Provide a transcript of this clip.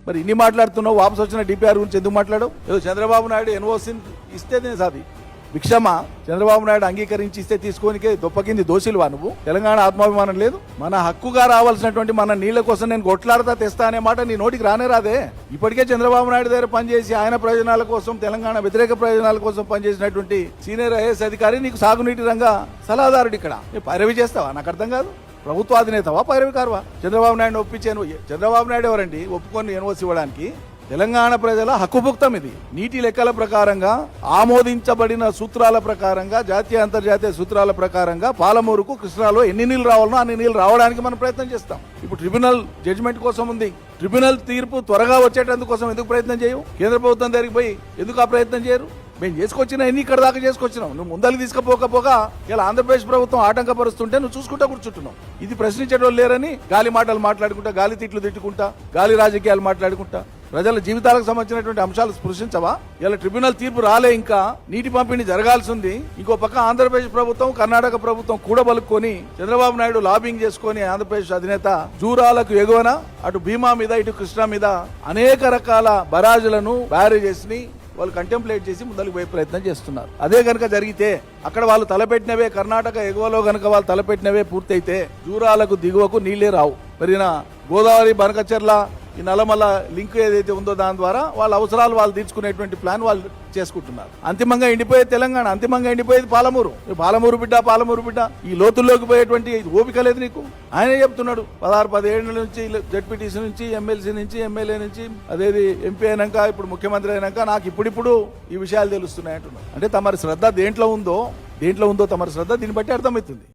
మరి ఇన్ని మాట్లాడుతున్నావు, వాపసు వచ్చిన డిపిఆర్ గురించి ఎందుకు మాట్లాడవు? ఏదో చంద్రబాబు నాయుడు ఎన్ఓసి ఇస్తేనే సాది భిక్షమా? చంద్రబాబు నాయుడు అంగీకరించి ఇస్తే తీసుకోనికే దొప్పకింది దోషిలువా నువ్వు? తెలంగాణ ఆత్మాభిమానం లేదు? మన హక్కుగా రావాల్సినటువంటి మన నీళ్ల కోసం నేను కొట్లాడతా తెస్తా అనే మాట నీ నోటికి రానే రాదే. ఇప్పటికే చంద్రబాబు నాయుడు దగ్గర పనిచేసి ఆయన ప్రయోజనాల కోసం, తెలంగాణ వ్యతిరేక ప్రయోజనాల కోసం పనిచేసినటువంటి సీనియర్ ఐఏఎస్ అధికారి నీకు సాగునీటి రంగ సలహాదారుడు. ఇక్కడ పైరవి చేస్తావా? నాకు అర్థం కాదు. ప్రభుత్వ అధినేతవా, పైరవికారువా? చంద్రబాబు నాయుడు ఒప్పించాను. చంద్రబాబు నాయుడు ఎవరండి ఒప్పుకొని ఎన్ఓసి ఇవ్వడానికి? తెలంగాణ ప్రజల హక్కుభుక్తం ఇది. నీటి లెక్కల ప్రకారంగా, ఆమోదించబడిన సూత్రాల ప్రకారంగా, జాతీయ అంతర్జాతీయ సూత్రాల ప్రకారంగా పాలమూరుకు కృష్ణాలో ఎన్ని నీళ్లు రావాలనో అన్ని నీళ్లు రావడానికి మనం ప్రయత్నం చేస్తాం. ఇప్పుడు ట్రిబ్యునల్ జడ్జిమెంట్ కోసం ఉంది. ట్రిబ్యునల్ తీర్పు త్వరగా వచ్చేటందుకోసం ఎందుకు ప్రయత్నం చేయవు? కేంద్ర ప్రభుత్వం దగ్గరికి పోయి ఎందుకు ఆ ప్రయత్నం చేయరు? మేము చేసుకొచ్చినా ఎన్ని ఇక్కడ దాకా చేసుకొచ్చినాం. నువ్వు ముందరికి తీసుకుపోకపోగా ఇలా ఆంధ్రప్రదేశ్ ప్రభుత్వం ఆటంకపరుస్తుంటే నువ్వు చూసుకుంటా కూర్చుంటున్నావు. ఇది ప్రశ్నించేటోళ్ళు లేరని గాలి మాటలు మాట్లాడుకుంటా, గాలి తిట్లు తిట్టుకుంటా, గాలి రాజకీయాలు మాట్లాడుకుంటా ప్రజల జీవితాలకు సంబంధించినటువంటి అంశాలు స్పృశించవా? ఇలా ట్రిబ్యునల్ తీర్పు రాలే, ఇంకా నీటి పంపిణీ జరగాల్సి ఉంది. ఇంకో పక్క ఆంధ్రప్రదేశ్ ప్రభుత్వం, కర్ణాటక ప్రభుత్వం కూడబలుక్కొని చంద్రబాబు నాయుడు లాబింగ్ చేసుకుని ఆంధ్రప్రదేశ్ అధినేత జూరాలకు ఎగువన అటు భీమా మీద ఇటు కృష్ణా మీద అనేక రకాల బరాజులను బ్యారేజెస్ ని వాళ్ళు కంటెంప్లేట్ చేసి ముందరికి పోయే ప్రయత్నం చేస్తున్నారు. అదే కనుక జరిగితే, అక్కడ వాళ్ళు తలపెట్టినవే కర్ణాటక ఎగువలో కనుక వాళ్ళు తలపెట్టినవే పూర్తయితే జూరాలకు దిగువకు నీళ్లే రావు. మరి గోదావరి, బనకచెర్ల, ఈ నల్లమల్ల లింక్ ఏదైతే ఉందో దాని ద్వారా వాళ్ళ అవసరాలు వాళ్ళు తీర్చుకునేటువంటి ప్లాన్ వాళ్ళు చేసుకుంటున్నారు. అంతిమంగా ఎండిపోయేది తెలంగాణ, అంతిమంగా ఎండిపోయేది పాలమూరు. పాలమూరు బిడ్డ ఈ లోతుల్లోకి పోయేటువంటి ఓపిక లేదు నీకు. ఆయనే చెప్తున్నాడు 16-17 నుంచి జడ్పీటీసీ నుంచి, ఎమ్మెల్సీ నుంచి, ఎమ్మెల్యే నుంచి, అదేది ఎంపీ అయినాక, ఇప్పుడు ముఖ్యమంత్రి అయినాక నాకు ఇప్పుడిప్పుడు ఈ విషయాలు తెలుస్తున్నాయి అంటున్నాడు. అంటే తమరి శ్రద్ధ దేంట్లో ఉందో తమరి శ్రద్ధ దీన్ని బట్టి అర్థమవుతుంది.